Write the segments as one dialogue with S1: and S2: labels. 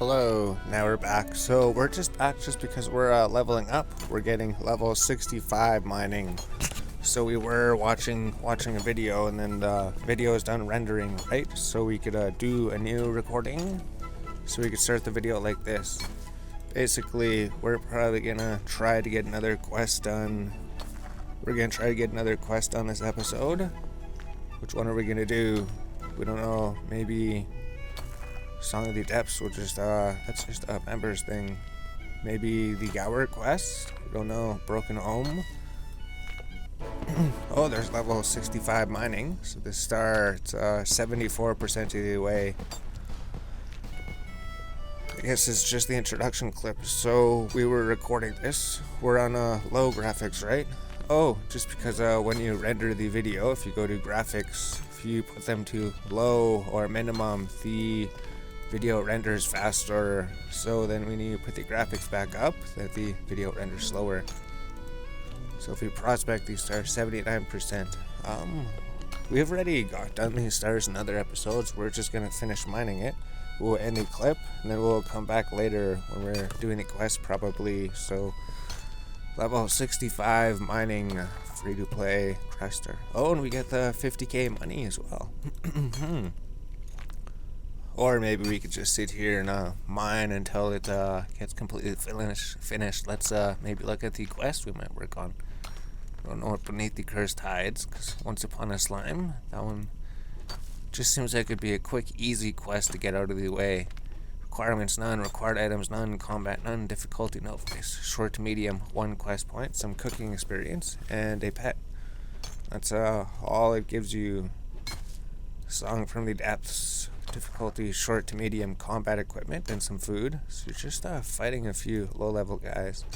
S1: Hello, now we're back. So we're just back just because we're leveling up. We're getting level 65 mining. So we were watching a video, and then the video is done rendering, right? So we could do a new recording. So we could start the video like this. Basically, we're probably gonna try to get another quest done. We're gonna try to get another quest on this episode. Which one are we gonna do? We don't know. Maybe Song of the Depths, will just that's just a members thing. Maybe the Gower quest? We don't know. Broken Home. Oh, there's level 65 mining. So this starts 74% of the way. I guess it's just the introduction clip. So we were recording this. We're on low graphics, right? Oh, just because when you render the video, if you go to graphics, if you put them to low or minimum, the video renders faster. So then when you put the graphics back up, that the video renders slower. So if we prospect these stars, 79%. We've already done these stars in other episodes. We're just gonna finish mining it. We'll end the clip, and then we'll come back later when we're doing the quest probably. So level 65 mining, free to play Crester. Oh, and we get the 50k money as well. Or maybe we could just sit here and mine until it gets completely finished. Let's maybe look at the quest we might work on. I don't know what Beneath the Cursed Tides, because Once Upon a Slime, that one just seems like it'd be a quick, easy quest to get out of the way. Requirements none, required items none, combat none, difficulty no face. Short to medium, 1 quest point, some cooking experience, and a pet. That's all it gives you. Song from the Depths, difficulty short to medium, combat equipment, and some food. So you're just fighting a few low-level guys.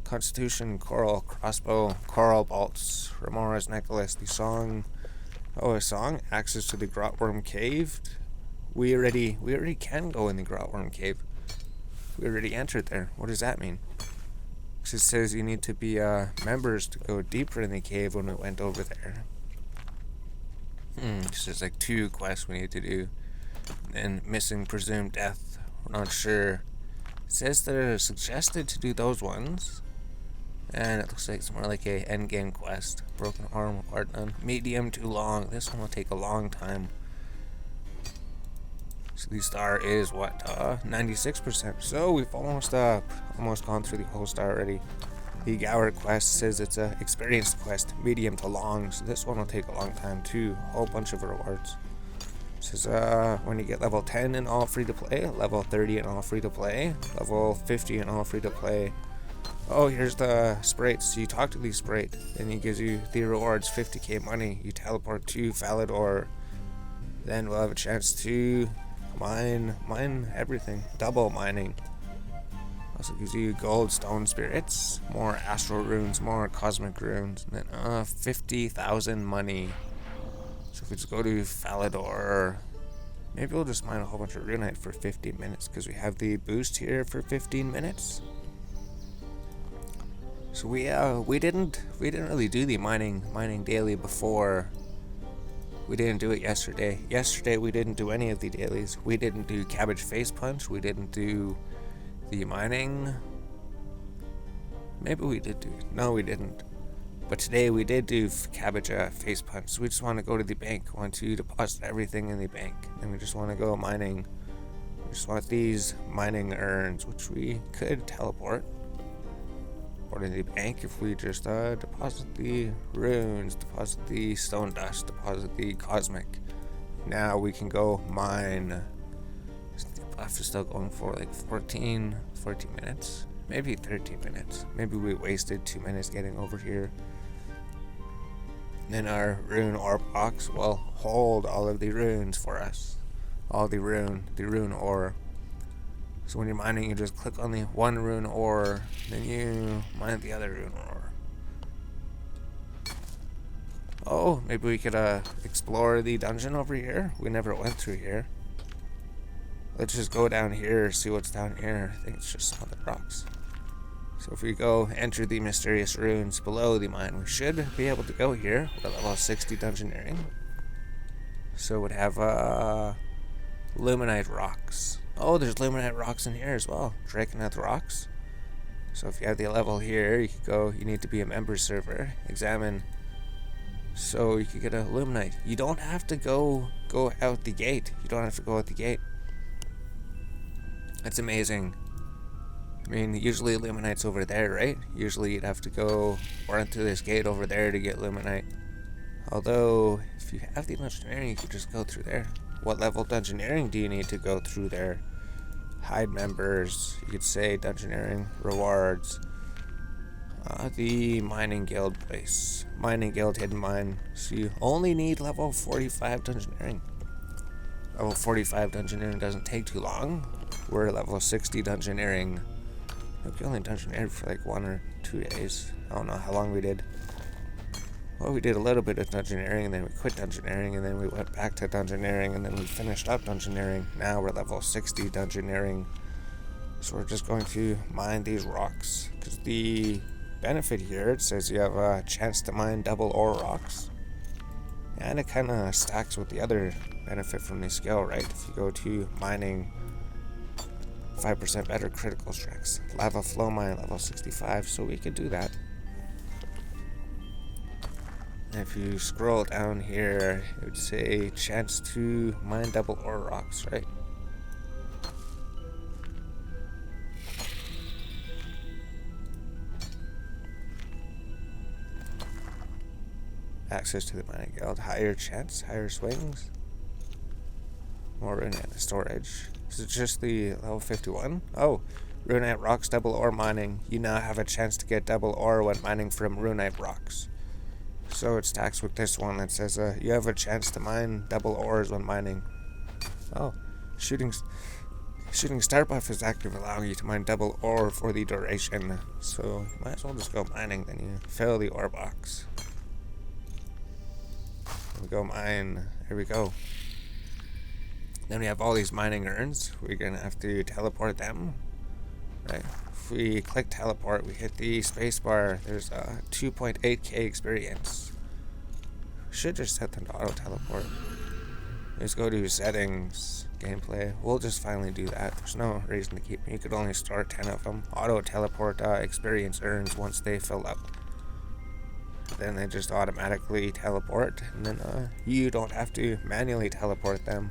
S1: Constitution, coral, crossbow, coral bolts, Remora's necklace, the song. Oh, a song, access to the Grotworm Cave. We already can go in the Grotworm Cave. We already entered there. What does that mean? Because it says you need to be members to go deeper in the cave when we went over there. So there's like 2 quests we need to do. And missing presumed death. We're not sure. It says they're suggested to do those ones. And it looks like it's more like a endgame quest. Broken arm, required none. Medium to long. This one will take a long time. So the star is what? 96%. So we've almost gone through the whole star already. The Gower quest says it's a experienced quest, medium to long. So this one will take a long time too. A whole bunch of rewards. It says when you get level 10 and all free to play, level 30 and all free to play, level 50 and all free to play. Oh, here's the sprites. So you talk to the sprite, and he gives you the rewards, 50k money. You teleport to Falador. Then we'll have a chance to mine everything. Double mining. Also gives you gold stone spirits, more astral runes, more cosmic runes, and then 50,000 money. So if we just go to Falador, maybe we'll just mine a whole bunch of runite for 15 minutes because we have the boost here for 15 minutes. So we didn't really do the mining daily before. We didn't do it yesterday. Yesterday we didn't do any of the dailies. We didn't do cabbage face punch. We didn't do the mining. Maybe we did do it. No, we didn't. But today we did do cabbage face punch. So we just want to go to the bank. Want to deposit everything in the bank. And we just want to go mining. We just want these mining urns, which we could teleport. Or in the bank if we just deposit the runes, deposit the stone dust, deposit the cosmic. Now we can go mine. The buff is still going for like 14 minutes, maybe 13 minutes. Maybe we wasted 2 minutes getting over here. Then our rune ore box will hold all of the runes for us. All the rune ore. So when you're mining, you just click on the one rune ore, then you mine the other rune ore. Oh, maybe we could explore the dungeon over here. We never went through here. Let's just go down here, see what's down here. I think it's just some of the rocks. So if we go enter the mysterious runes below the mine, we should be able to go here. We're level 60 dungeoneering. So it would have luminite rocks. Oh, there's luminite rocks in here as well. Draconite rocks. So if you have the level here, you could go, you need to be a member server, examine, so you could get a luminite. You don't have to go out the gate. You don't have to go out the gate. That's amazing. I mean, usually luminite's over there, right? Usually you'd have to go run through this gate over there to get luminite. Although, if you have the dungeoneering, you could just go through there. What level dungeoneering do you need to go through there? Hide members, you could say dungeoneering, rewards, the mining guild place, mining guild hidden mine. So you only need level 45 dungeoneering. Level 45 dungeoneering doesn't take too long. We're at level 60 dungeoneering. I think we only dungeoneered for like 1 or 2 days. I don't know how long we did. Well, we did a little bit of dungeoneering, and then we quit dungeoneering, and then we went back to dungeoneering, and then we finished up dungeoneering. Now we're level 60 dungeoneering. So we're just going to mine these rocks. Because the benefit here, it says you have a chance to mine double ore rocks. And it kind of stacks with the other benefit from the skill, right? If you go to mining, 5% better critical strengths. Lava flow mine, level 65, so we could do that. If you scroll down here, it would say chance to mine double ore rocks, right? Access to the mining guild, higher chance, higher swings. More runite storage. Is it just the level 51? Oh, runite rocks, double ore mining. You now have a chance to get double ore when mining from runite rocks. So it stacks with this one that says you have a chance to mine double ores when mining. Oh, shooting star buff is active, allowing you to mine double ore for the duration. So you might as well just go mining, then you fill the ore box. We go mine. Here we go. Then we have all these mining urns. We're gonna have to teleport them. Right. If we click teleport, we hit the spacebar. There's a 2.8k experience. Should just set them to auto teleport. Let's go to settings, gameplay. We'll just finally do that. There's no reason to keep them. You could only store 10 of them. Auto teleport experience urns once they fill up. Then they just automatically teleport, and then you don't have to manually teleport them.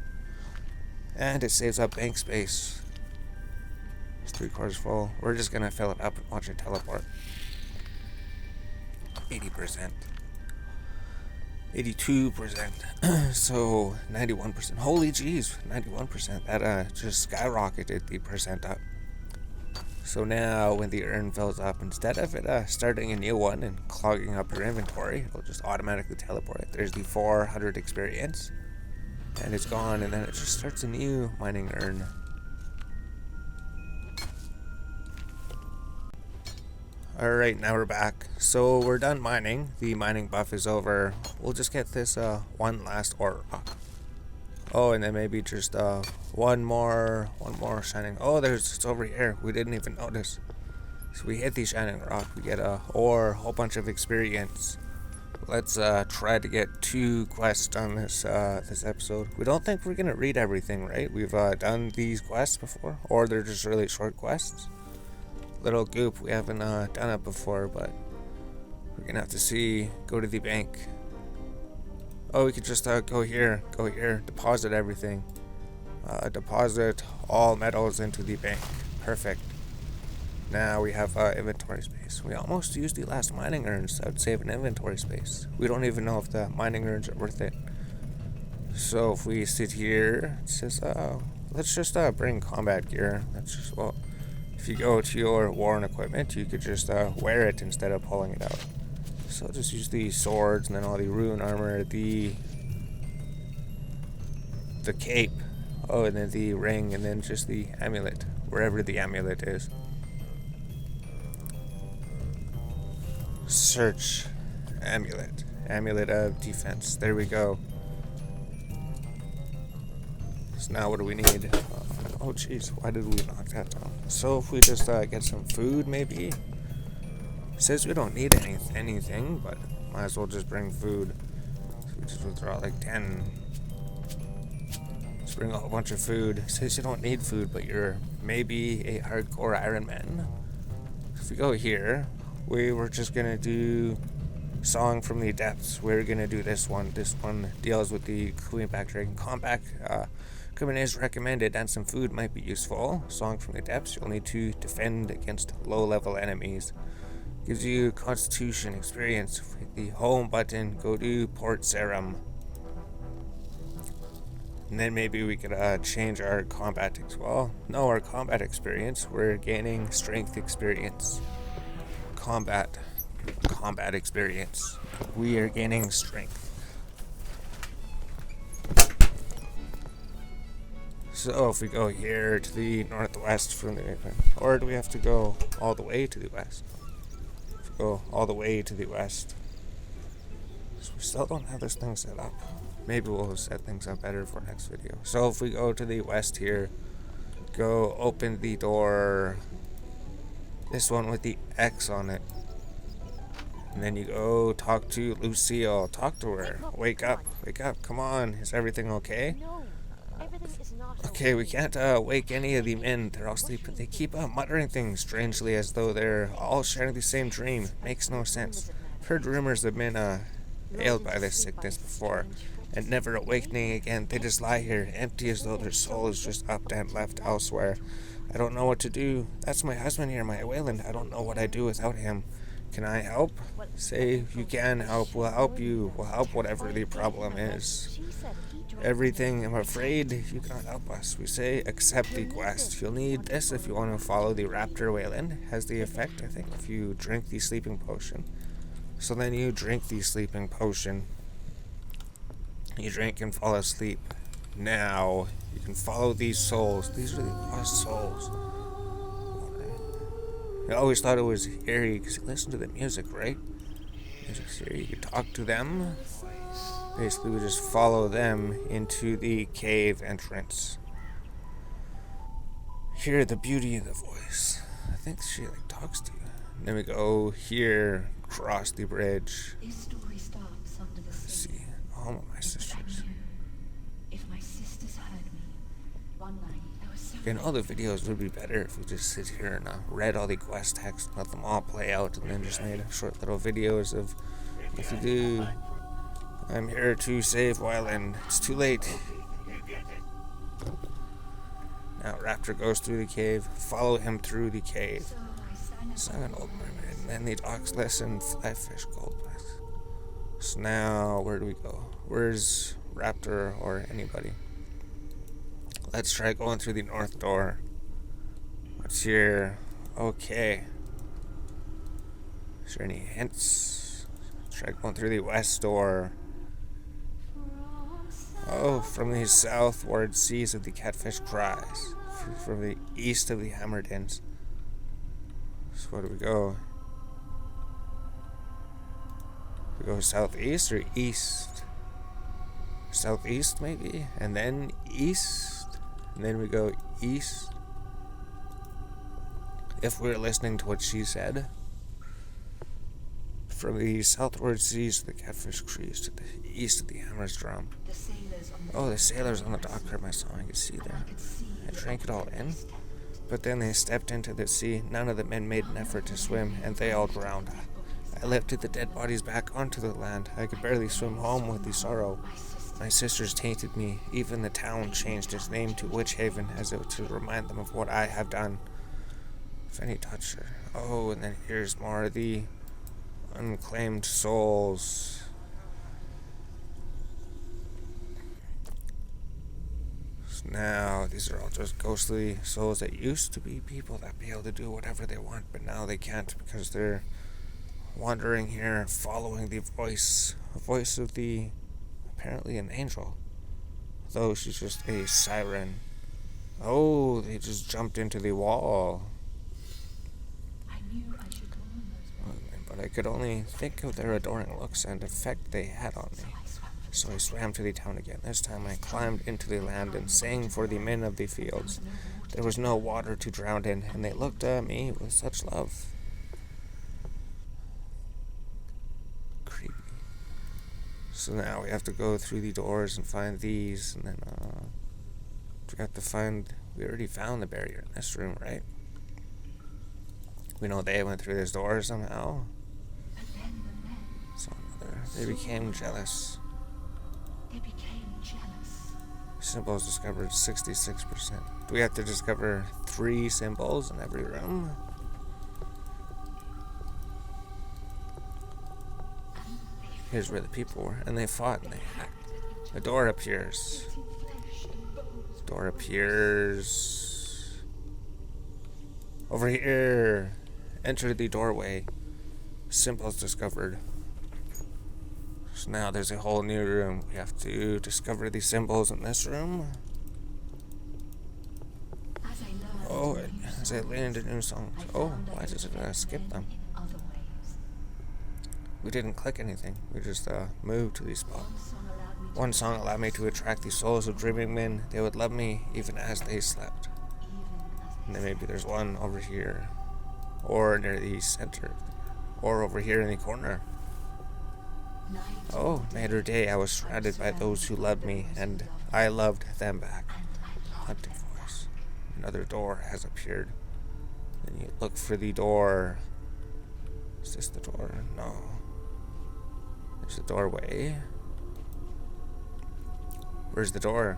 S1: And it saves up bank space. It's 3/4 full. We're just gonna fill it up and watch it teleport. 80%. 82%. So 91%. Holy jeez, 91%. That just skyrocketed the percent up. So now when the urn fills up, instead of it starting a new one and clogging up your inventory, it'll just automatically teleport it. There's the 400 experience. And it's gone, and then it just starts a new mining urn. Alright, now we're back. So we're done mining. The mining buff is over. We'll just get this one last ore rock. Oh, and then maybe just one more shining. Oh, it's over here. We didn't even notice. So we hit the shining rock. We get a ore, whole bunch of experience. Let's try to get 2 quests on this episode. We don't think we're gonna read everything, right? We've done these quests before, or they're just really short quests. Little goop, we haven't done it before, but we're gonna have to go to the bank. Oh, we could just go here, deposit everything. Deposit all metals into the bank. Perfect. Now we have inventory space. We almost used the last mining urns. That would save an inventory space. We don't even know if the mining urns are worth it. So if we sit here, it says, let's just bring combat gear. If you go to your worn equipment, you could just wear it instead of pulling it out. So I'll just use the swords and then all the rune armor, the cape, oh, and then the ring, and then just the amulet, wherever the amulet is. Search amulet of defense. There we go. So now what do we need? Oh jeez, why did we knock that down? So if we just get some food, maybe. It says we don't need anything, but might as well just bring food. So we just withdraw like 10. Let's bring a whole bunch of food. It says you don't need food, but you're maybe a hardcore Ironman. If we go here, we were just gonna do Song from the Depths. We're gonna do this one. This one deals with the Queenback Dragon combat. Equipment is recommended and some food might be useful. Song from the Depths, you'll need to defend against low-level enemies. Gives you Constitution experience. With the home button, go to Port Sarum. And then maybe we could change our combat our combat experience. We're gaining strength experience. Combat experience. We are gaining strength. So if we go here to the northwest from the, or do we have to go all the way to the west? If we go all the way to the west. So we still don't have this thing set up. Maybe we'll set things up better for next video. So if we go to the west here, go open the door, this one with the X on it. And then you go talk to Lucille. Talk to her. Wake up. Come on. Is everything okay?
S2: No, everything is not
S1: Okay, we can't wake any of the men. They're all sleeping. They keep muttering things strangely as though they're all sharing the same dream. Makes no sense. I've heard rumors of men ailed by this sickness before and never awakening again. They just lie here, empty as though their soul is just up and left elsewhere. I don't know what to do. That's my husband here, my Wayland. I don't know what I'd do without him. Can I help? Say you can help. We'll help you. We'll help whatever the problem is. Everything, I'm afraid you cannot help us. We say accept the quest. You'll need this if you want to follow the raptor Wayland. Has the effect, I think, if you drink the sleeping potion. So then you drink the sleeping potion. You drink and fall asleep. Now, you can follow these souls. These are the lost souls. I always thought it was eerie because you listen to the music, right? Music's eerie. You talk to them. Basically, we just follow them into the cave entrance. Hear the beauty of the voice. I think she talks to you. And then we go here, cross the bridge.
S3: This story starts under the sea.
S1: See, all of my sisters.
S3: If my sisters heard me, one night I was so
S1: Again, all the videos would be better if we just sit here and read all the quest text, let them all play out, and then just made short little videos of what to do. I'm here to save Wyland. It's too late. Now Raptor goes through the cave. Follow him through the cave. Sung an old mermaid. And then the dogs listen. Fly fish gold bless. So now, where do we go? Where's Raptor or anybody? Let's try going through the north door. What's here? Okay. Is there any hints? Let's try going through the west door. Oh, from the southward seas of the catfish cries. From the east of the hammered inns. So where do we go? We go southeast or east? Southeast maybe? And then east? And then we go east? If we're listening to what she said. From the southward seas of the catfish crease to the east of the hammer's drum. The sailors on the dock heard my song. I could see them. I drank it all in. But then they stepped into the sea. None of the men made an effort to swim, and they all drowned. I lifted the dead bodies back onto the land. I could barely swim home with the sorrow. My sisters tainted me. Even the town changed its name to Witch Haven as if to remind them of what I have done. If any touched her. Oh, and then here's more of the unclaimed souls. So now, these are all just ghostly souls that used to be people that be able to do whatever they want, but now they can't because they're wandering here, following the voice of the, apparently an angel, though she's just a siren. Oh, they just jumped into the wall.
S3: I knew I should warn those
S1: But I could only think of their adoring looks and effect they had on me. So I swam to the town again. This time I climbed into the land and sang for the men of the fields. There was no water to drown in, and they looked at me with such love. Creepy. So now we have to go through the doors and find these, and then, We have to find... We already found the barrier in this room, right? We know they went through this door somehow.
S3: But then the men,
S1: So they became jealous.
S3: they became jealous.
S1: Symbols discovered 66%. Do we have to discover 3 symbols in every room? Here's where the people were, and they fought and they hacked. A door appears.
S3: Eating flesh and bones.
S1: Door appears. Over here. Enter the doorway. Symbols discovered. So now there's a whole new room. We have to discover the symbols in this room.
S3: As I learned
S1: Oh,
S3: new
S1: as I learned a new song.
S3: I
S1: Oh,
S3: found I
S1: why
S3: could
S1: does it
S3: affect
S1: skip
S3: men
S1: them?
S3: in other ways.
S1: We didn't click anything. We just moved to these spots.
S3: One song allowed me to
S1: attract the souls of dreaming men. They would love me even as they slept.
S3: even as
S1: And
S3: they
S1: then maybe there's one over here. Or near the center. Or over here in the corner.
S3: night
S1: Oh, night or day, I was surrounded by those who loved me, and I loved them back.
S3: and I loved
S1: Hunting
S3: them.
S1: voice. Another door has appeared. Then you look for the door. Is this the door? No. There's the doorway. Where's the door?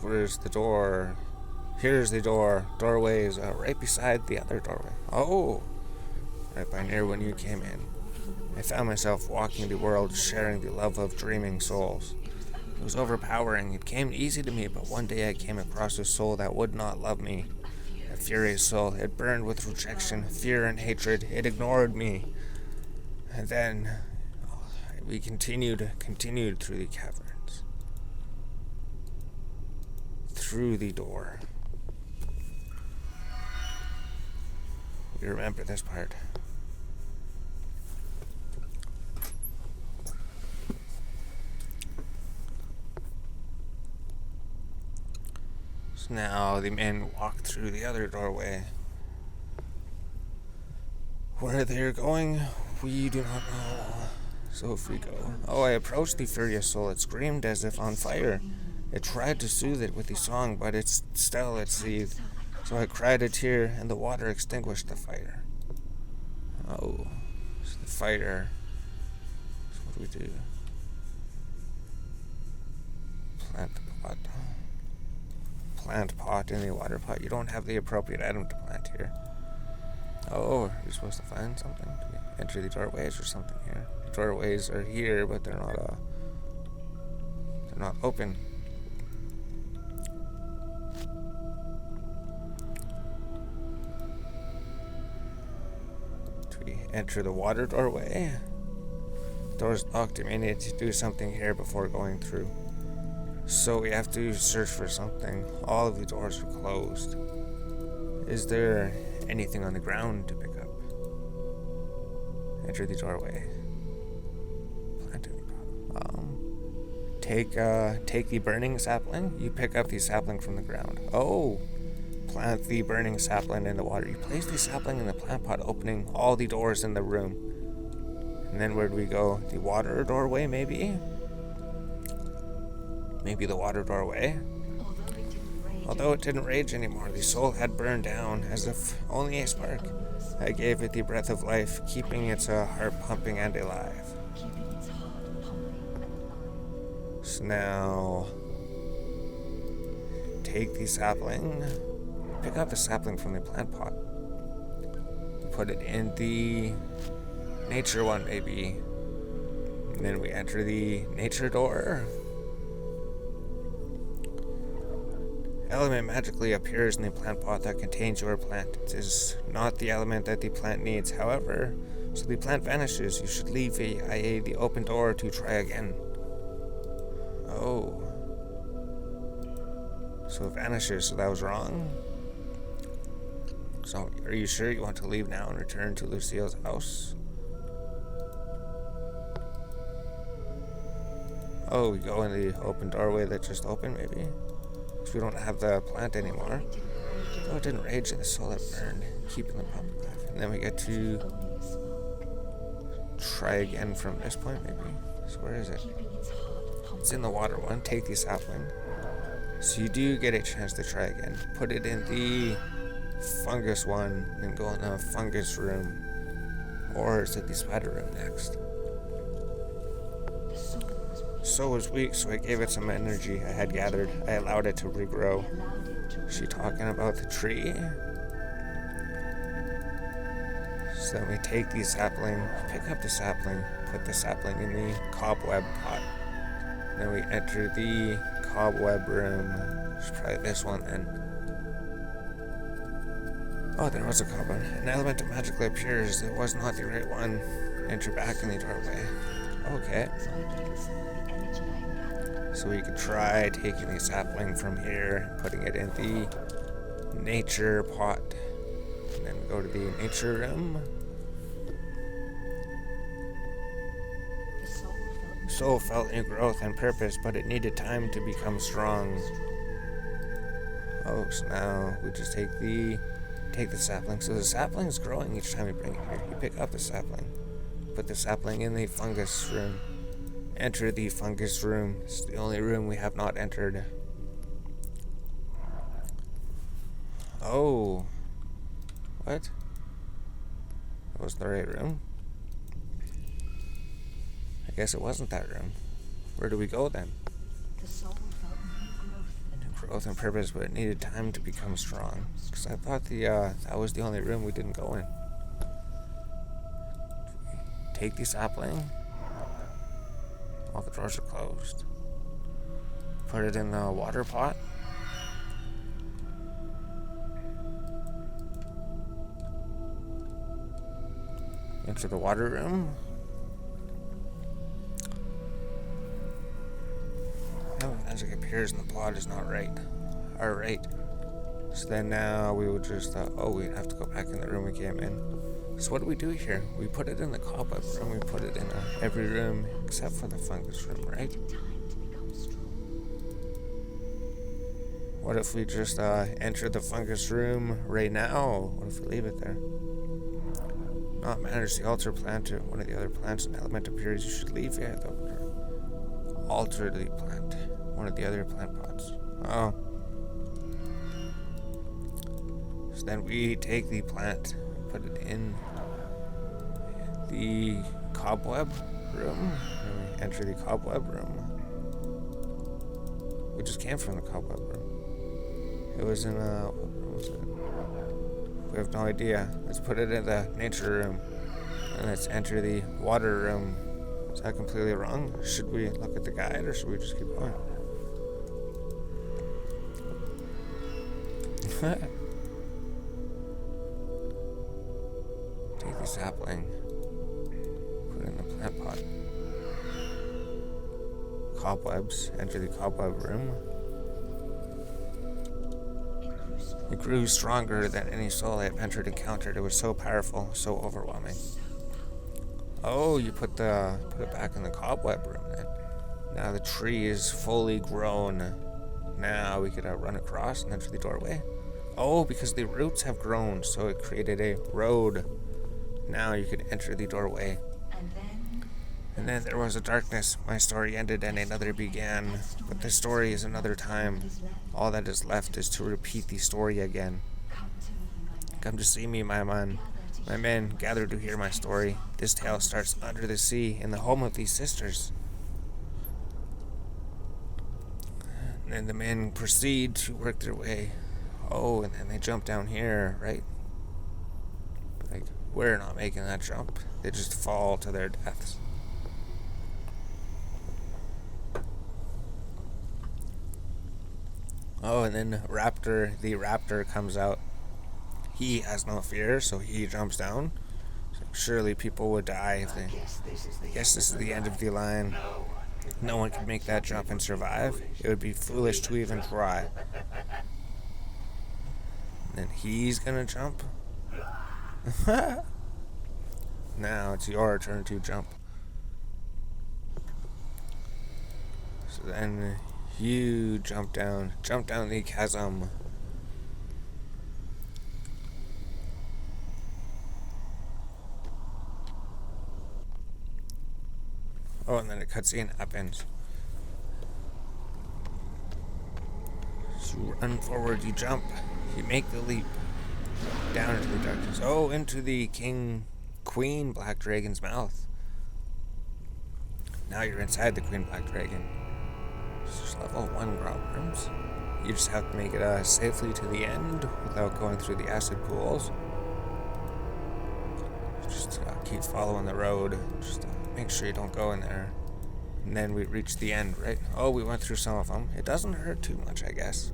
S1: Where's the door? Here's the door. Doorway is right beside the other doorway. Oh! Right by near when you came in. I found myself walking the world, sharing the love of dreaming souls. It was overpowering. It came easy to me, but one day I came across a soul that would not love me. A furious soul. It burned with rejection, fear, and hatred. It ignored me. And then we continued through the caverns. Through the door. We remember this part. So now the men walk through the other doorway. Where they're going, we do not know. So if we go... Oh, I approached the furious soul. It screamed as if on fire. It tried to soothe it with the song, but it seethed. So I cried a tear, and the water extinguished the fire. Oh, it's the fire. So what do we do? Plant the pot. Plant pot in the water pot. You don't have the appropriate item to plant here. Oh, are you supposed to find something? Do we enter the doorways or something here? The doorways are here, but they're not open. Do we enter the water doorway? Door's locked. We need to do something here before going through. So we have to search for something. All of the doors are closed. Is there anything on the ground to pick up? Enter the doorway. Plant in the bottom. Take the burning sapling. You pick up the sapling from the ground. Oh, plant the burning sapling in the water. You place the sapling in the plant pot, opening all the doors in the room. And then where do we go? The water doorway, maybe? Maybe the water doorway. Although it didn't rage anymore, the soul had burned down as if only a spark. I gave it the breath of life, keeping its heart pumping and alive.
S3: keeping its heart pumping and alive.
S1: So now, take the sapling, pick up the sapling from the plant pot, put it in the nature one maybe, and then we enter the nature door. Element magically appears in the plant pot that contains your plant. It is not the element that the plant needs, however, so the plant vanishes. You should leave the open door to try again. Oh. So it vanishes, so that was wrong? So, are you sure you want to leave now and return to Lucille's house? Oh, we go in the open doorway that just opened, maybe? Because we don't have the plant anymore. Oh, it didn't rage and the soul had burned, keeping the pump alive. And then we get to
S3: Only a spark,
S1: try again from this point, maybe? So where is it?
S3: keeping its heart
S1: It's in the water one. Take the sapling. So you do get a chance to try again. Put it in the fungus one, then go in the fungus room. Or is it the spider room next?
S3: The soul was weak.
S1: Soul was weak, so I gave it some energy I had gathered. I allowed it to regrow.
S3: I allowed it to.
S1: Is she talking about the tree? So then we take the sapling, pick up the sapling, put the sapling in the cobweb pot. Then we enter the cobweb room. Let's try this one then. Oh, there was a cobweb. An element magically appears. It was not the right one. Enter back in the doorway. Okay.
S3: So I gave it some of the energy I had gathered.
S1: So we could try taking the sapling from here, putting it in the nature pot. And then go to the nature room.
S3: The
S1: Soul felt new growth and purpose, but it needed time to become strong. Oh, so now we just take the sapling. So the sapling is growing each time you bring it here. You pick up the sapling, put the sapling in the fungus room. Enter the fungus room. It's the only room we have not entered. Oh. What? That wasn't the right room. I guess it wasn't that room. Where do we go then?
S3: The soul felt new growth and
S1: Purpose, but it needed time to become strong. Because I thought that was the only room we didn't go in. Take the sapling. All the drawers are closed. Put it in the water pot. Enter the water room. No, magic appears and the plot is not right. Alright. So then now we would just, we'd have to go back in the room we came in. So what do we do here? We put it in the cobweb room. We put it in every room except for the fungus room, right?
S3: time to become strong.
S1: What if we just enter the fungus room right now? What if we leave it there? Not manage the altar plant or one of the other plants and element appears. You should leave it. Alter the plant. One of the other plant pots. Oh. So then we take the plant, put it in the cobweb room. And we enter the cobweb room. We just came from the cobweb room. It was in what room was it? We have no idea. Let's put it in the nature room. And let's enter the water room. Is that completely wrong? Should we look at the guide or should we just keep going? Take the sapling. Put it in the plant pot. Cobwebs. Enter the cobweb room. It grew stronger than any soul I have encountered. It was so powerful, so overwhelming. Oh, you put it back in the cobweb room then. Now the tree is fully grown. Now we could run across and enter the doorway. Oh, because the roots have grown, so it created a road. Now you could enter the doorway. And then there was a darkness. My story ended and another began. But the story is another time. All that is left is to repeat the story again. Come to see me, my man. My men, gather to hear my story. This tale starts under the sea, in the home of these sisters. And then the men proceed to work their way. Oh, and then they jump down here, right? Like, we're not making that jump. They just fall to their deaths. Oh, and then the raptor comes out. He has no fear, so he jumps down. So surely people would die if they... I guess this is the end of the line. No one could make that jump and survive. It would be foolish to even try. And then he's gonna jump. Now it's your turn to jump. So then you jump down the chasm. Oh, and then a cutscene happens. You run forward, you jump, you make the leap down into the darkness. Oh, into the Queen Black Dragon's mouth. Now you're inside the Queen Black Dragon. It's just level 1 ground worms. You just have to make it safely to the end without going through the acid pools. Just keep following the road. Just make sure you don't go in there. And then we reach the end, right? Oh, we went through some of them. It doesn't hurt too much, I guess.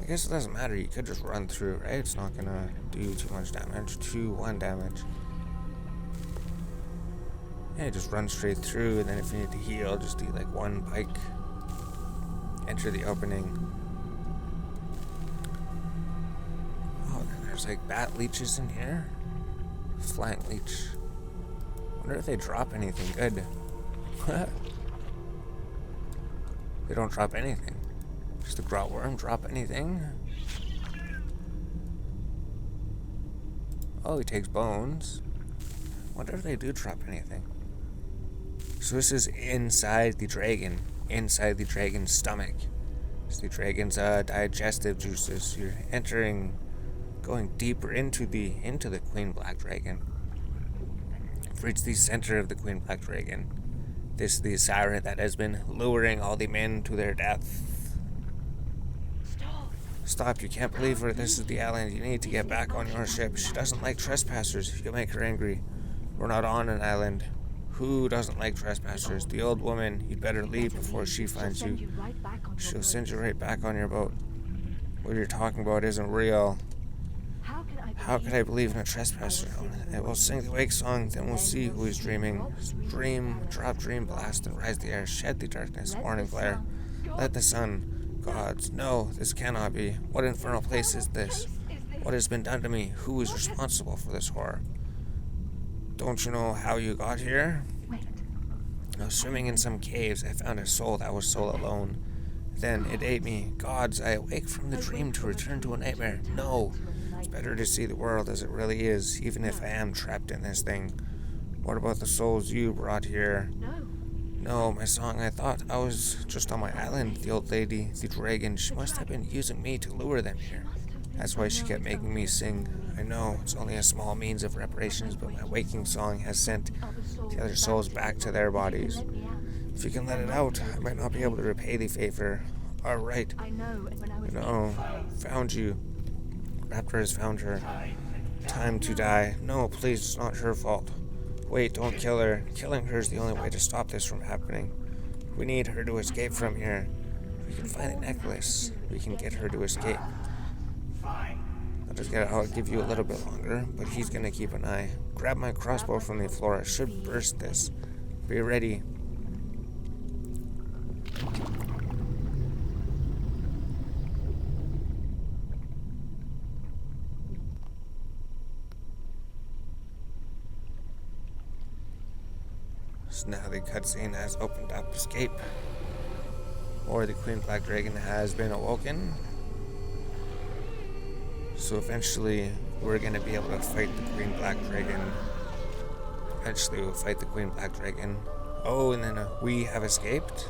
S1: I guess it doesn't matter. You could just run through, right? It's not gonna do too much damage. 1 damage. Yeah, just run straight through, and then if you need to heal, just do like 1 pike. Enter the opening. Oh, then there's like bat leeches in here. Flying leech. Wonder if they drop anything good. They don't drop anything. Just a grot worm drop anything? Oh, he takes bones. Wonder if they do drop anything. So this is inside the dragon. Inside the dragon's stomach. It's the dragon's digestive juices. You're going deeper into the Queen Black Dragon. You've reached the center of the Queen Black Dragon. This is the siren that has been luring all the men to their death. Stop, you can't believe her. This is the island. You need to get back on your ship. She doesn't like trespassers. You'll make her angry. We're not on an island. Who doesn't like trespassers? The old woman. You'd better leave before she finds you. She'll send you right back on your boat. What you're talking about isn't real. How could I believe in a trespasser? I will sing the wake song, then we'll see who is dreaming. Dream, drop dream blast, and rise the air, shed the darkness, morning glare. Let the sun, gods, no, this cannot be. What infernal place is this? What has been done to me? Who is responsible for this horror? Don't you know how you got here? I was swimming in some caves. I found a soul that was soul alone. Then it ate me. Gods, I awake from the dream to return to a nightmare. No. It's better to see the world as it really is, even if I am trapped in this thing. What about the souls you brought here? No, my song, I thought I was just on my island. The old lady, the dragon, she must have been using me to lure them here. That's why she kept making me sing. I know, it's only a small means of reparations, but my waking song has sent the other souls back to their bodies. If you can let it out, I might not be able to repay the favor. Alright. Found you. Raptor has found her. Time to die. No, please, it's not her fault. Wait, don't kill her. Killing her is the only way to stop this from happening. We need her to escape from here. If we can find the necklace, we can get her to escape. I'll give you a little bit longer, but he's gonna keep an eye. Grab my crossbow from the floor. I should burst this. Be ready. So now the cutscene has opened up escape. Or the Queen Black Dragon has been awoken. So eventually we're going to be able to fight the Queen Black Dragon. Eventually we'll fight the Queen Black Dragon. Oh, and then we have escaped.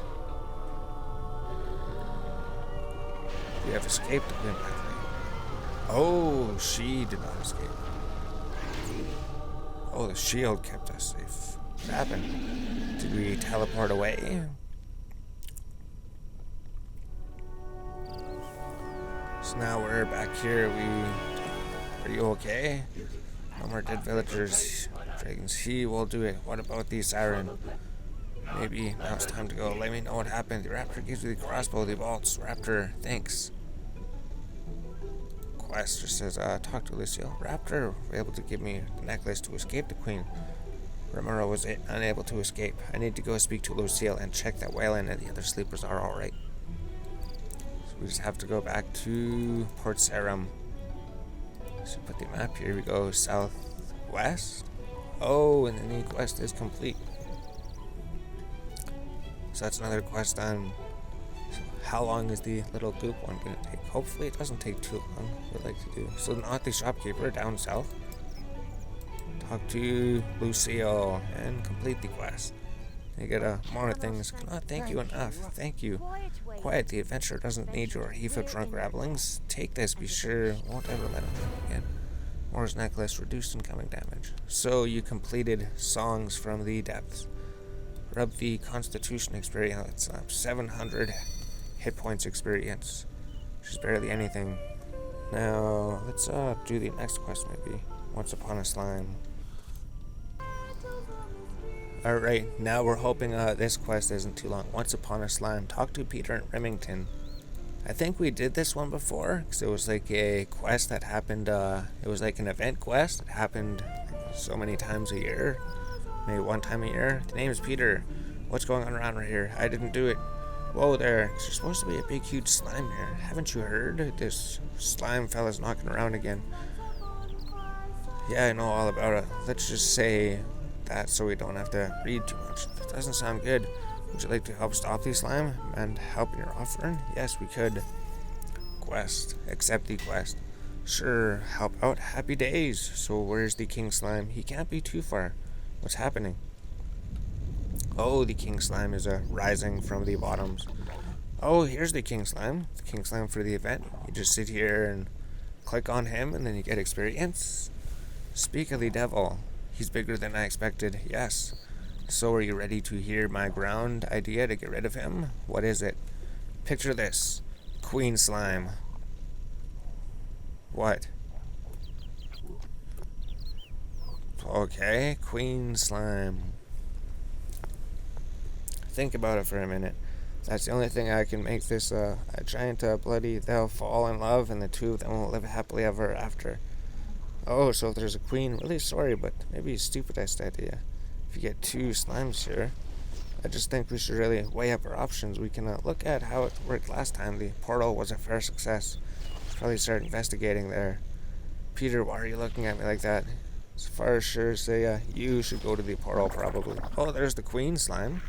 S1: We have escaped the Queen Black Dragon. Oh, she did not escape. Oh, the shield kept us safe. What happened? Did we teleport away? So now we're back here. Are you okay? No more dead villagers. Dragons, he will do it. What about the siren? Maybe now it's time to go. Let me know what happened. The raptor gives you the crossbow, the bolts. Raptor, thanks. Quest just says, talk to Lucille. Raptor were able to give me the necklace to escape the queen. Romero was unable to escape. I need to go speak to Lucille and check that Waylon and the other sleepers are alright. So we just have to go back to Port Sarum. So put the map here. We go southwest. Oh, and the new quest is complete. So that's another quest done. So how long is the little goop one going to take? Hopefully it doesn't take too long. We'd like to do. So not the shopkeeper down south. Talk to Lucille and complete the quest. You get more things. Cannot thank you enough. Thank you. Quiet, the adventure doesn't need your heap of drunk rabblings. Take this, be sure, won't ever let him down again. Moore's necklace, reduced incoming damage. So you completed Songs from the Depths. Rub the Constitution experience up. 700 hit points experience. Which is barely anything. Now, let's do the next quest maybe. Once Upon a Slime. Alright, now we're hoping this quest isn't too long. Once Upon a Slime. Talk to Peter in Remington. I think we did this one before, because it was like a quest that happened, it was like an event quest. It happened so many times a year. Maybe one time a year. The name's Peter. What's going on around right here? I didn't do it. Whoa there, there's supposed to be a big huge slime here. Haven't you heard? This slime fella's knocking around again. Yeah, I know all about it. Let's just say that so we don't have to read too much. That doesn't sound good. Would you like to help stop the slime and help in your offering? Yes, we could. Quest. Accept the quest. Sure, help out. Happy days. So where's the king slime? He can't be too far. What's happening? Oh, the king slime is rising from the bottoms. Oh, here's the king slime. The king slime for the event. You just sit here and click on him and then you get experience. Speak of the devil. He's bigger than I expected. Yes. So are you ready to hear my ground idea to get rid of him? What is it? Picture this. Queen slime. What? Okay, queen slime. Think about it for a minute. That's the only thing I can make this a giant bloody. They'll fall in love and the two of them will live happily ever after. Oh, so if there's a queen, really sorry, but maybe a stupidest idea. If you get two slimes here, I just think we should really weigh up our options. We can look at how it worked last time. The portal was a fair success. Probably start investigating there. Peter, why are you looking at me like that? As far as sure say, you should go to the portal probably. Oh, there's the queen slime.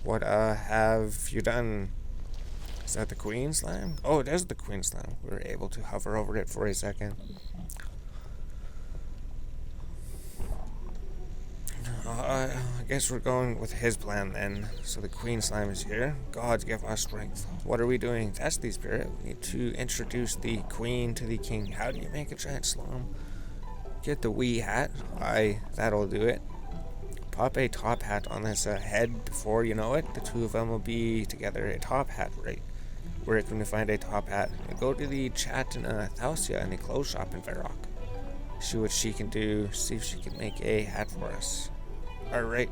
S1: What have you done? Is that the queen slime? Oh, it is the queen slime. We were able to hover over it for a second. I guess we're going with his plan then. So the queen slime is here. Gods give us strength. What are we doing? That's the spirit. We need to introduce the queen to the king. How do you make a giant slime? Get the wee hat. Aye, that'll do it. Pop a top hat on this head before you know it. The two of them will be together. A top hat, right? Where can we find a top hat? We go to the chat in Thausia in the clothes shop in Varrock. See what she can do. See if she can make a hat for us. Alright.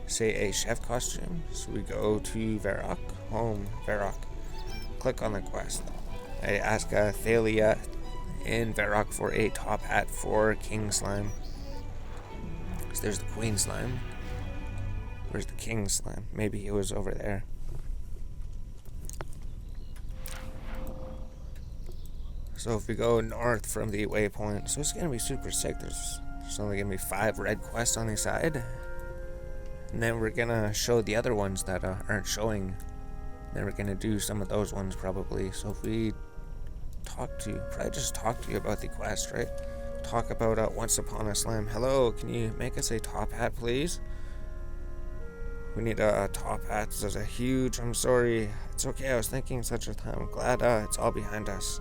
S1: Say a chef costume. So we go to Varrock. Home, Varrock. Click on the quest. I ask Thalia in Varrock for a top hat for King Slime. So there's the Queen Slime. Where's the King Slime? Maybe he was over there. So if we go north from the waypoint, so it's going to be super sick. There's only going to be 5 red quests on the side. And then we're going to show the other ones that aren't showing. Then we're going to do some of those ones probably. So if we probably just talk to you about the quest, right? Talk about Once Upon a Slime. Hello, can you make us a top hat, please? We need a top hat. This is a huge, I'm sorry. It's okay, I was thinking such a time. I'm glad it's all behind us.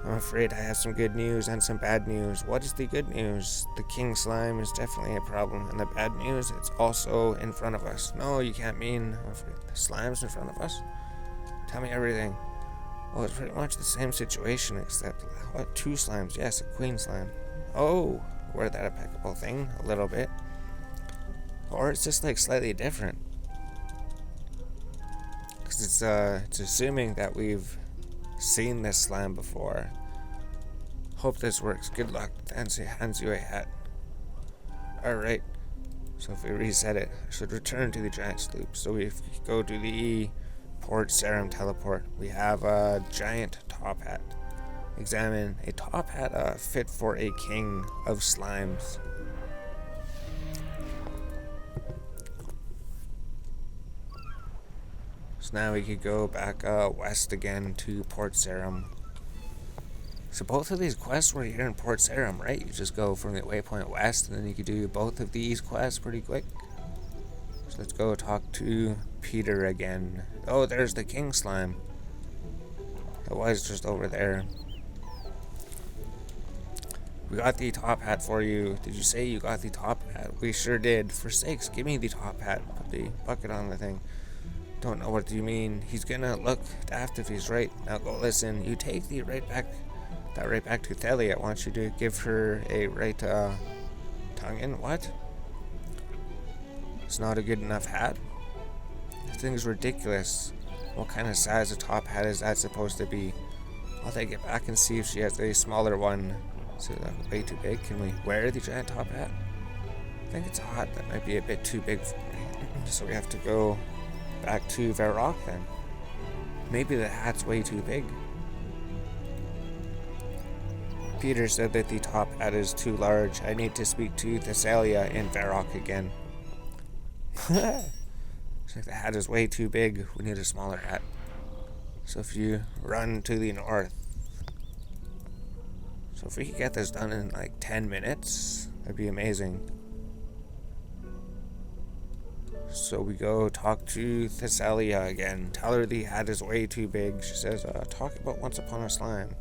S1: I'm afraid I have some good news and some bad news. What is the good news? The king slime is definitely a problem. And the bad news, it's also in front of us. No, you can't mean the slime's in front of us? Tell me everything. Well, it's pretty much the same situation, except, what, 2 slimes? Yes, a queen slime. Oh, were that a peckable thing? A little bit. Or it's just, like, slightly different. Because it's assuming that we've seen this slime before. Hope this works. Good luck. Hands you a hat. Alright. So if we reset it, I should return to the giant sloop. So if we go to the Port Sarum teleport, we have a giant top hat. Examine a top hat fit for a king of slimes. So now we could go back west again to Port Sarum. So both of these quests were here in Port Sarum, right? You just go from the waypoint west and then you could do both of these quests pretty quick. So let's go talk to Peter again. Oh, there's the king slime. It was just over there. We got the top hat for you. Did you say you got the top hat? We sure did. For sakes, give me the top hat. Put the bucket on the thing. Don't know what you mean. He's gonna look daft if he's right. Now go listen. You take the right back to Thalia. I want you to give her a right tongue in. What? It's not a good enough hat? This thing's ridiculous. What kind of size a top hat is that supposed to be? I'll take it back and see if she has a smaller one. Is it way too big? Can we wear the giant top hat? I think it's hot. That might be a bit too big for me. So we have to go back to Varrock then. Maybe the hat's way too big. Peter said that the top hat is too large. I need to speak to Thessalia in Varrock again. It's like the hat is way too big. We need a smaller hat. So if you run to the north. So if we could get this done in like 10 minutes, that'd be amazing. So we go talk to Thessalia again. Tell her the hat is way too big. She says, talk about Once Upon a Slime.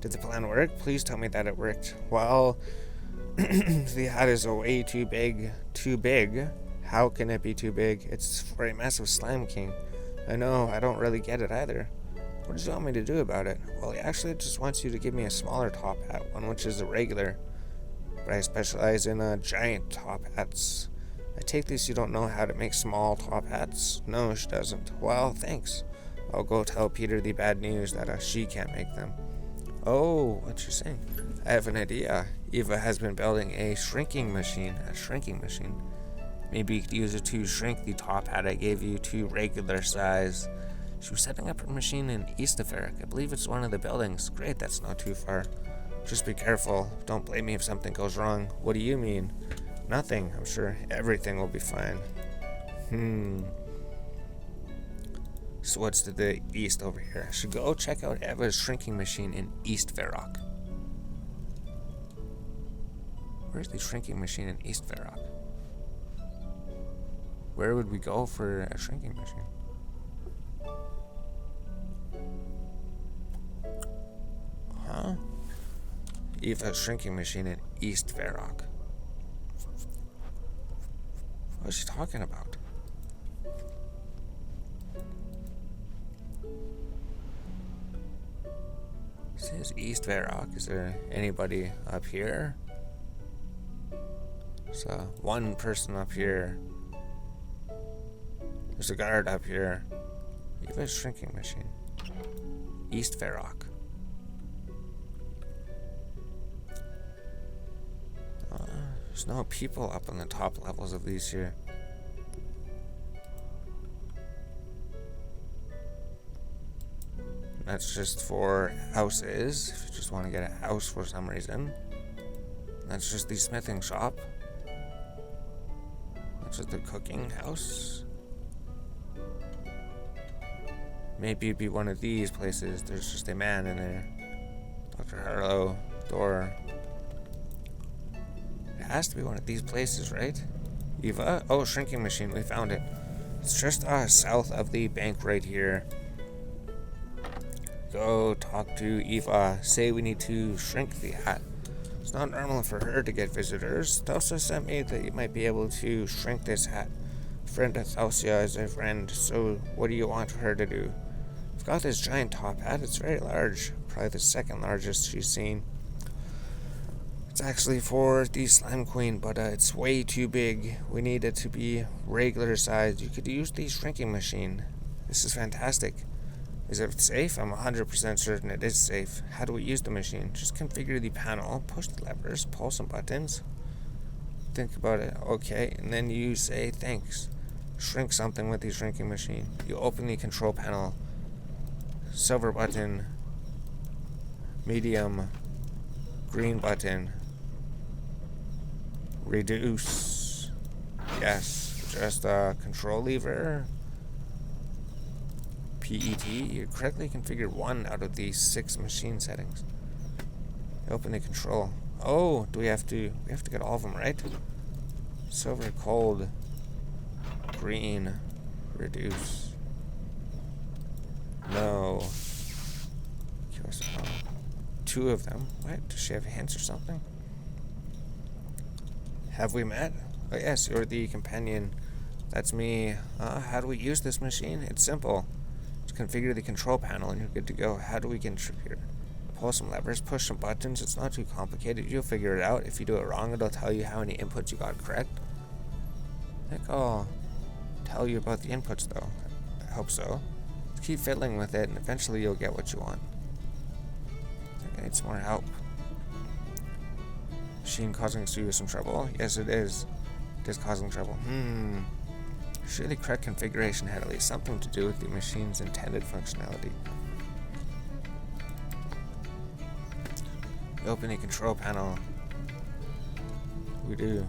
S1: Did the plan work? Please tell me that it worked. Well, the hat is way too big. Too big? How can it be too big? It's for a massive slime king. I know, I don't really get it either. What does he want me to do about it? Well, he actually just wants you to give me a smaller top hat, one which is a regular. But I specialize in giant top hats. I take this you don't know how to make small top hats? No, she doesn't. Well, thanks. I'll go tell Peter the bad news that she can't make them. Oh, what you saying? I have an idea. Eva has been building a shrinking machine. Maybe you could use it to shrink the top hat I gave you to regular size. She was setting up her machine in East of Eric. I believe it's one of the buildings. Great, that's not too far. Just be careful. Don't blame me if something goes wrong. What do you mean? Nothing. I'm sure everything will be fine. So what's to the east over here? I should go check out Eva's shrinking machine in East Varrock. Where's the shrinking machine in East Varrock? Where would we go for a shrinking machine? Huh? Eva's shrinking machine in East Varrock. What is she talking about? It says East Varrock. Is there anybody up here? There's one person up here. There's a guard up here. Eva's shrinking machine. East Varrock. There's no people up on the top levels of these here. That's just for houses, if you just want to get a house for some reason. That's just the smithing shop. That's just the cooking house. Maybe it'd be one of these places. There's just a man in there. Dr. Harlow, door. It has to be one of these places, right? Eva? Oh, shrinking machine. We found it. It's just south of the bank right here. Go talk to Eva. Say we need to shrink the hat. It's not normal for her to get visitors. Thosa sent me that you might be able to shrink this hat. Friend Thosia is a friend, so what do you want her to do? I've got this giant top hat. It's very large. Probably the second largest she's seen. It's actually for the Slime Queen, but it's way too big. We need it to be regular size. You could use the shrinking machine. This is fantastic. Is it safe? I'm 100% certain it is safe. How do we use the machine? Just configure the panel, push the levers, pull some buttons. Think about it. Okay, and then you say thanks. Shrink something with the shrinking machine. You open the control panel. Silver button. Medium. Green button. Reduce. Yes. Just control lever. PET. You correctly configured 1 out of the 6 machine settings. Open the control. Oh, do we have to get all of them right? Silver, cold, green, Reduce. No. Two of them. What? Does she have hints or something? Have we met? Oh yes, you're the companion. That's me. How do we use this machine? It's simple. Just configure the control panel and you're good to go. How do we configure? Pull some levers, push some buttons. It's not too complicated. You'll figure it out. If you do it wrong, it'll tell you how many inputs you got correct. I think I'll tell you about the inputs though. I hope so. Just keep fiddling with it and eventually you'll get what you want. I think I need some more help. Machine causing you some trouble? Yes, it is. It is causing trouble. Surely the correct configuration had at least something to do with the machine's intended functionality. We open the control panel. We do.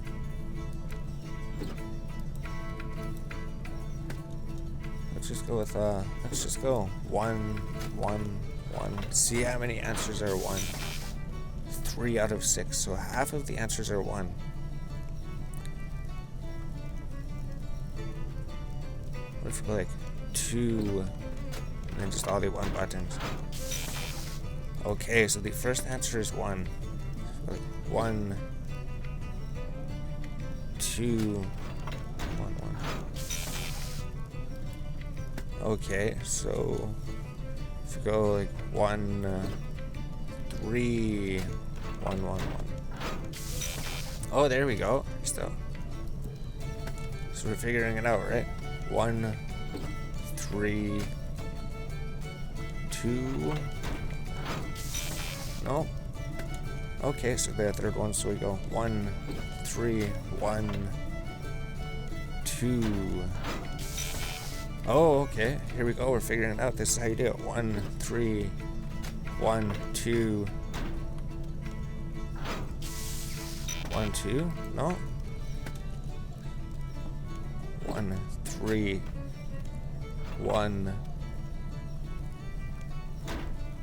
S1: Let's just go with, let's just go 1, 1, 1. See how many answers are 1. 3 out of 6, so half of the answers are 1. What if we go like 2, and then just all the 1 buttons? Okay, so the first answer is 1. So like 1, 2, 1, 1. Okay, so if you go like 1, 3, 1, 1, 1. Oh, there we go. Still. So we're figuring it out, right? 1, 3, 2. No. Okay, so the third one. So we go 1, 3, 1, 2. Oh, okay. Here we go. We're figuring it out. This is how you do it. 1, 3, 1, 2. 1, 2? No. 1, 3, 1,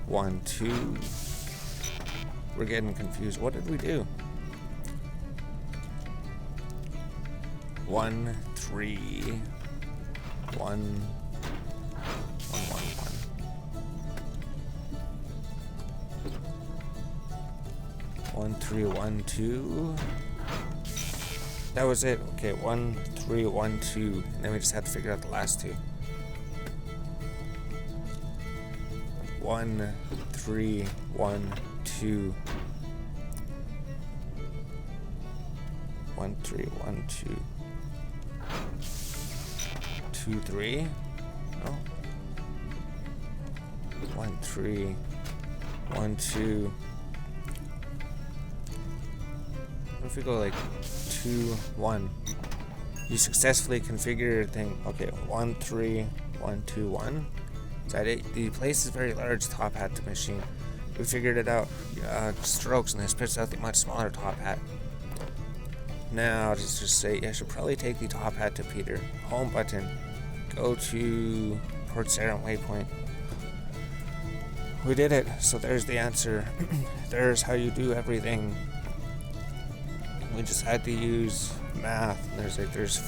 S1: 1, 2. We're getting confused. What did we do? 1, 3, 1, 1, 1, 1, 3, 1, 2. That was it. Okay, 1, 3, 1, 2. And then we just had to figure out the last two. 1, 3, 1, 2. 1, 3, 1, 2. 2, 3. No. 1, 3, 1, 2. What if we go like 2, 1? You successfully configure your thing. Okay, 1, 3, 1, 2, 1. Is that it? The place is very large top hat to machine. We figured it out. Strokes, and this spits out the much smaller top hat. Now, just say, I should probably take the top hat to Peter. Home button. Go to Port Sarah Waypoint. We did it. So there's the answer. There's how you do everything. We just had to use math. There's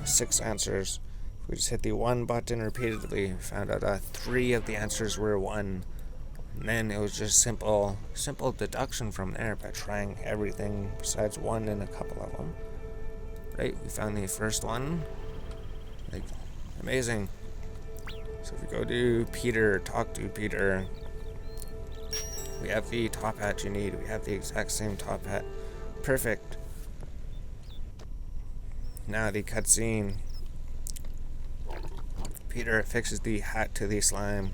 S1: 6 answers. We just hit the 1 button repeatedly. We found out 3 of the answers were 1. And then it was just simple deduction from there by trying everything besides 1 and a couple of them. Right, we found the first one. Like, amazing. So if we go to Peter, talk to Peter. We have the top hat you need. We have the exact same top hat. Perfect. Now the cutscene. Peter fixes the hat to the slime.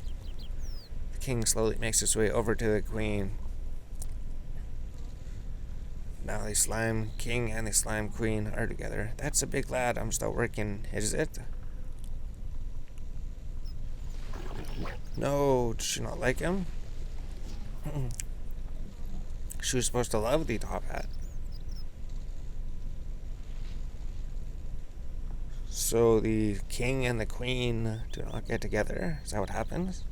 S1: The king slowly makes his way over to the queen. Now the slime king and the slime queen are together. That's a big lad. I'm still working. Is it? No, does she not like him? She was supposed to love the top hat. So the king and the queen do not get together. Is that what happens?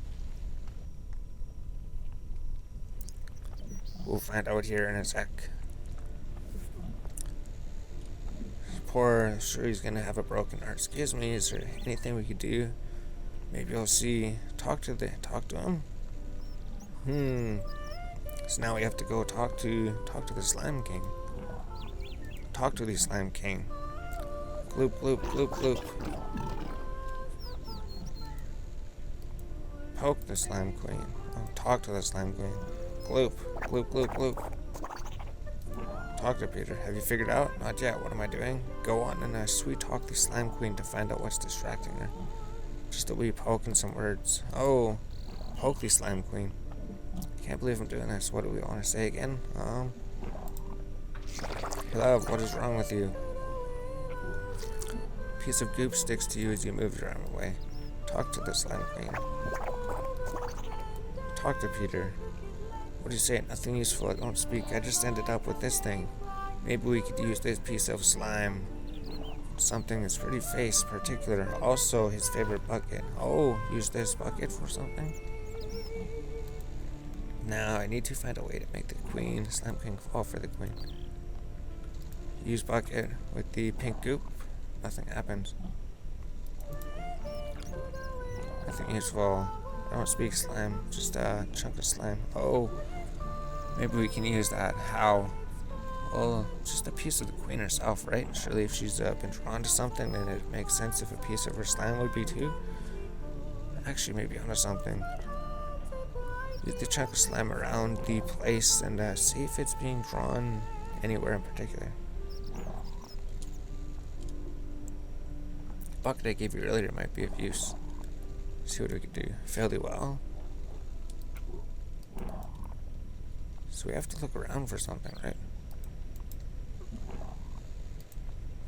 S1: We'll find out here in a sec. poor, sure he's gonna have a broken heart. Excuse me, is there anything we could do? Maybe I'll see, talk to him? So now we have to go talk to the Slime King. Talk to the Slime King. Gloop, gloop, gloop, gloop. Poke the Slime Queen. Oh, talk to the Slime Queen. Gloop, gloop, gloop, gloop. Talk to Peter. Have you figured out? Not yet. What am I doing? Go on and sweet talk the Slime Queen to find out what's distracting her. Just a wee poke and some words. Oh, poke the Slime Queen. Can't believe I'm doing this. What do we want to say again? Love, what is wrong with you? Piece of goop sticks to you as you move your arm away. Talk to the Slime Queen. Talk to Peter. What do you say? Nothing useful. I don't speak. I just ended up with this thing. Maybe we could use this piece of slime. Something his pretty face particular. Also his favorite bucket. Oh, use this bucket for something? Now I need to find a way to make the Slime King fall for the queen. Use bucket with the pink goop. Nothing happens. Nothing useful. I don't speak slime, just a chunk of slime. Oh, maybe we can use that. How? Well, just a piece of the queen herself, right? Surely if she's been drawn to something, then it makes sense if a piece of her slime would be too. Actually, maybe onto something. Use the chunk of slime around the place and see if it's being drawn anywhere in particular. The bucket I gave you earlier might be of use. See what we can do. Fairly well. So we have to look around for something, right?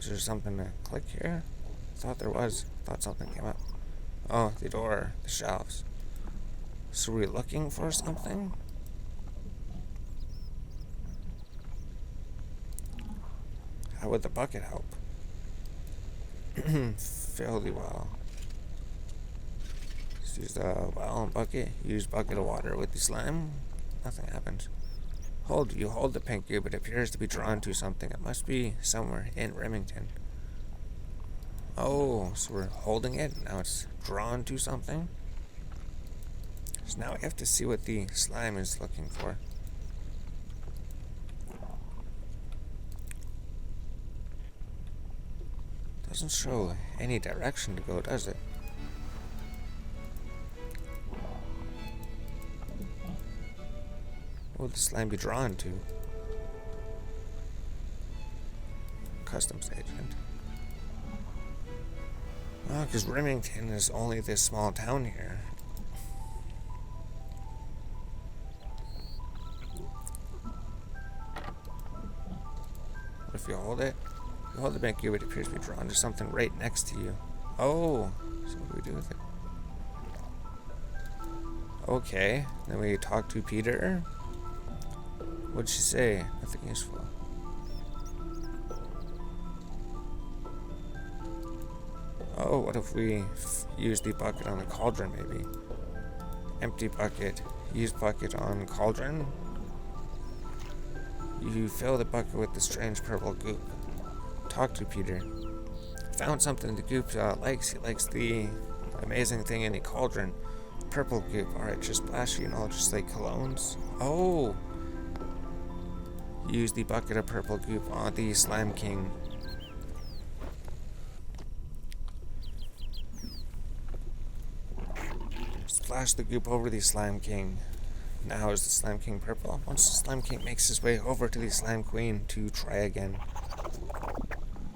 S1: Is there something to click here? Thought there was. Thought something came up. Oh, the door. The shelves. So we're looking for something? How would the bucket help? Fairly well. Use the well and bucket. Use bucket of water with the slime. Nothing happens. You hold the pink cube. It appears to be drawn to something. It must be somewhere in Remington. Oh, so we're holding it. Now it's drawn to something. So now we have to see what the slime is looking for. Doesn't show any direction to go, does it? What would the slime be drawn to? Customs agent. Oh, because Remington is only this small town here. What if you hold it? You hold the bank cube, it appears to be drawn to something right next to you. Oh, so what do we do with it? Okay, then we talk to Peter. What'd she say? Nothing useful. Oh, what if we use the bucket on the cauldron, maybe? Empty bucket. Use bucket on cauldron. You fill the bucket with the strange purple goop. Talk to Peter. Found something the goop likes. He likes the amazing thing in the cauldron. Purple goop. Alright, just splashy and all just like colognes. Oh! Use the bucket of purple goop on the Slime King. Splash the goop over the Slime King. Now is the Slime King purple? Once the Slime King makes his way over to the Slime Queen to try again.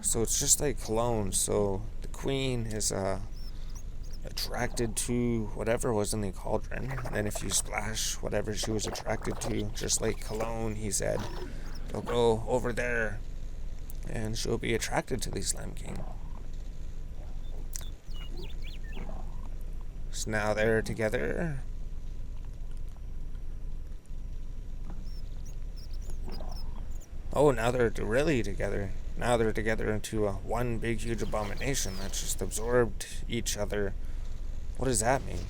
S1: So it's just like cologne. So the Queen is attracted to whatever was in the cauldron. And then if you splash whatever she was attracted to, just like cologne, he said, it'll go over there. And she'll be attracted to the Slime King. So now they're together. Oh, now they're really together. Now they're together into one big huge abomination that's just absorbed each other. What does that mean?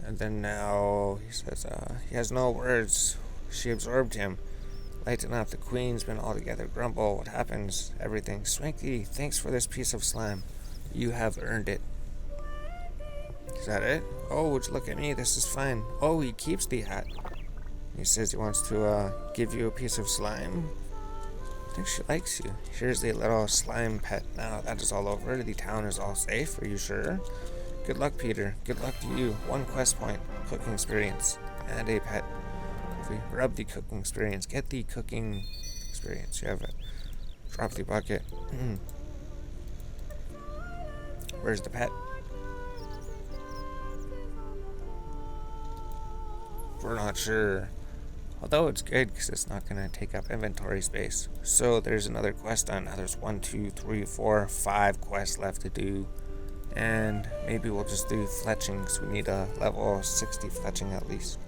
S1: And then now he says he has no words. She absorbed him. Lighten up, the queen's been altogether grumble. What happens? Everything. Swanky, thanks for this piece of slime. You have earned it. Is that it? Oh, would you look at me? This is fine. Oh, he keeps the hat. He says he wants to give you a piece of slime. I think she likes you. Here's the little slime pet. Now that is all over. The town is all safe. Are you sure? Good luck, Peter. Good luck to you. 1 quest point. Cooking experience. And a pet. If we rub the cooking experience, get the cooking experience. You have it. Drop the bucket. Where's the pet? We're not sure. Although it's good because it's not going to take up inventory space. So there's another quest done. Now there's 1, 2, 3, 4, 5 quests left to do. And maybe we'll just do fletching because we need a level 60 fletching at least.